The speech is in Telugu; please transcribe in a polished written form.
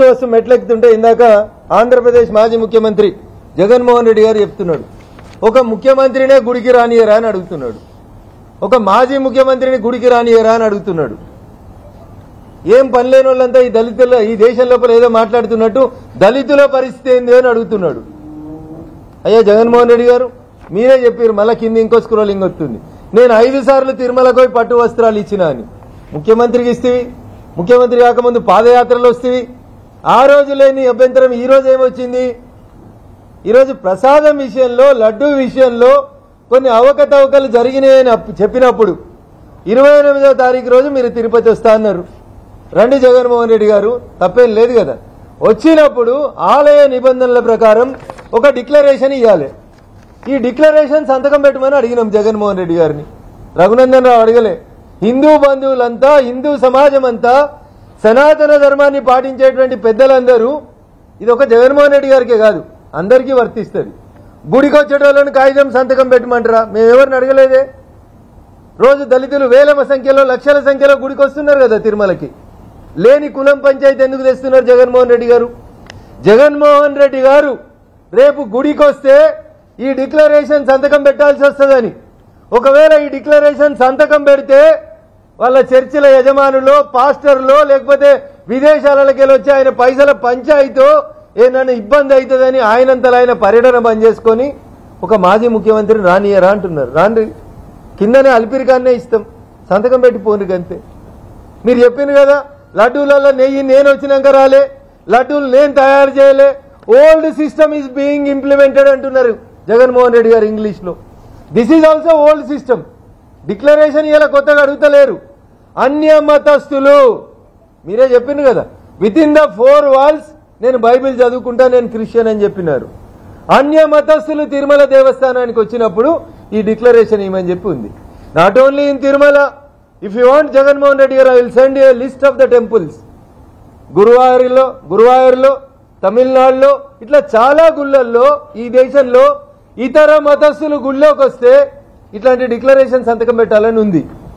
వస్తు మెట్లెక్కుతుంటే ఇందాక ఆంధ్రప్రదేశ్ మాజీ ముఖ్యమంత్రి జగన్మోహన్ రెడ్డి గారు చెప్తున్నాడు, ఒక ముఖ్యమంత్రినే గుడికి రానియరా అని అడుగుతున్నాడు. ఒక మాజీ ముఖ్యమంత్రిని గుడికి రానియరా అని అడుగుతున్నాడు. ఏం పనిలేని వాళ్ళంతా ఈ దళితుల ఈ దేశం లోపల ఏదో మాట్లాడుతున్నట్టు దళితుల పరిస్థితి ఏంది అని అడుగుతున్నాడు. అయ్యా జగన్మోహన్ రెడ్డి గారు, మీరే చెప్పారు, మళ్ళా కింద ఇంకో స్క్రోలింగ్ వస్తుంది, నేను 5 సార్లు తిరుమలకు పోయి పట్టు వస్త్రాలు ఇచ్చినా అని. ముఖ్యమంత్రికి ఇస్తేవి, ముఖ్యమంత్రి కాకముందు పాదయాత్రలు వస్తేవి, ఆ రోజు లేని అభ్యంతరం ఈ రోజు ఏమొచ్చింది? ఈరోజు ప్రసాదం విషయంలో, లడ్డూ విషయంలో కొన్ని అవకతవకలు జరిగినాయని చెప్పినప్పుడు 28వ తారీఖు రోజు మీరు తిరుపతి వస్తా అన్నారు. రండి జగన్మోహన్ రెడ్డి గారు, తప్పేం లేదు కదా. వచ్చినప్పుడు ఆలయ నిబంధనల ప్రకారం ఒక డిక్లరేషన్ ఇవ్వాలి. ఈ డిక్లరేషన్ సంతకం పెట్టమని అడిగినాం జగన్మోహన్ రెడ్డి గారిని. రఘునందన్ రావు అడగలే. హిందూ బంధువులంతా, హిందూ సమాజం అంతా, సనాతన ధర్మాన్ని పాటించేటువంటి పెద్దలందరూ, ఇది ఒక జగన్మోహన్ రెడ్డి గారికే కాదు అందరికీ వర్తిస్తుంది. గుడికి వచ్చేటోళ్ళని కాగితం సంతకం పెట్టమంటారా? మేమెవరిని అడగలేదే. రోజు దళితులు వేల సంఖ్యలో, లక్షల సంఖ్యలో గుడికి వస్తున్నారు కదా తిరుమలకి. లేని కులం పంచాయతీ ఎందుకు తెస్తున్నారు జగన్మోహన్ రెడ్డి గారు? జగన్మోహన్ రెడ్డి గారు రేపు గుడికి వస్తే ఈ డిక్లరేషన్ సంతకం పెట్టాల్సి వస్తుందని, ఒకవేళ ఈ డిక్లరేషన్ సంతకం పెడితే వాళ్ళ చర్చిల యజమానులో, పాస్టర్లో, లేకపోతే విదేశాలకి వచ్చి ఆయన పైసల పంచాయితో ఏదైనా ఇబ్బంది అవుతుందని ఆయనంతలో ఆయన పర్యటన బంద్ చేసుకొని ఒక మాజీ ముఖ్యమంత్రిని రానియరా అంటున్నారు. రాండి, కిందనే అల్పిరికాన్నే ఇస్తాం, సంతకం పెట్టి పోను అంతే. మీరు చెప్పింది కదా, లడ్డూలలో నెయ్యి నేను వచ్చినాక రాలే, లడ్డూలు నేను తయారు చేయలే, old system is being implemented అంటున్నారు జగన్మోహన్ రెడ్డి గారు ఇంగ్లీష్ లో. This is also old system. Declaration ఇలా కొత్తగా అడుగుతలేరు. అన్య మతస్థులు, మీరే చెప్పింది కదా, విత్ ఇన్ ద 4 వాల్స్ నేను బైబిల్ చదువుకుంటా, నేను క్రిస్టియన్ అని చెప్పినారు. అన్య మతస్థులు తిరుమల దేవస్థానానికి వచ్చినప్పుడు ఈ డిక్లరేషన్ ఇవ్వమని చెప్పి ఉంది. Not only in Tirumala, if you want Jaganmohan Reddy garu, I will send you list of the temples. గురువాయూర్లో, తమిళనాడులో, ఇట్లా చాలా గుళ్ళల్లో ఈ దేశంలో ఇతర మతస్థులు గుళ్ళోకి వస్తే ఇట్లాంటి డిక్లరేషన్ సంతకం పెట్టాలని ఉంది.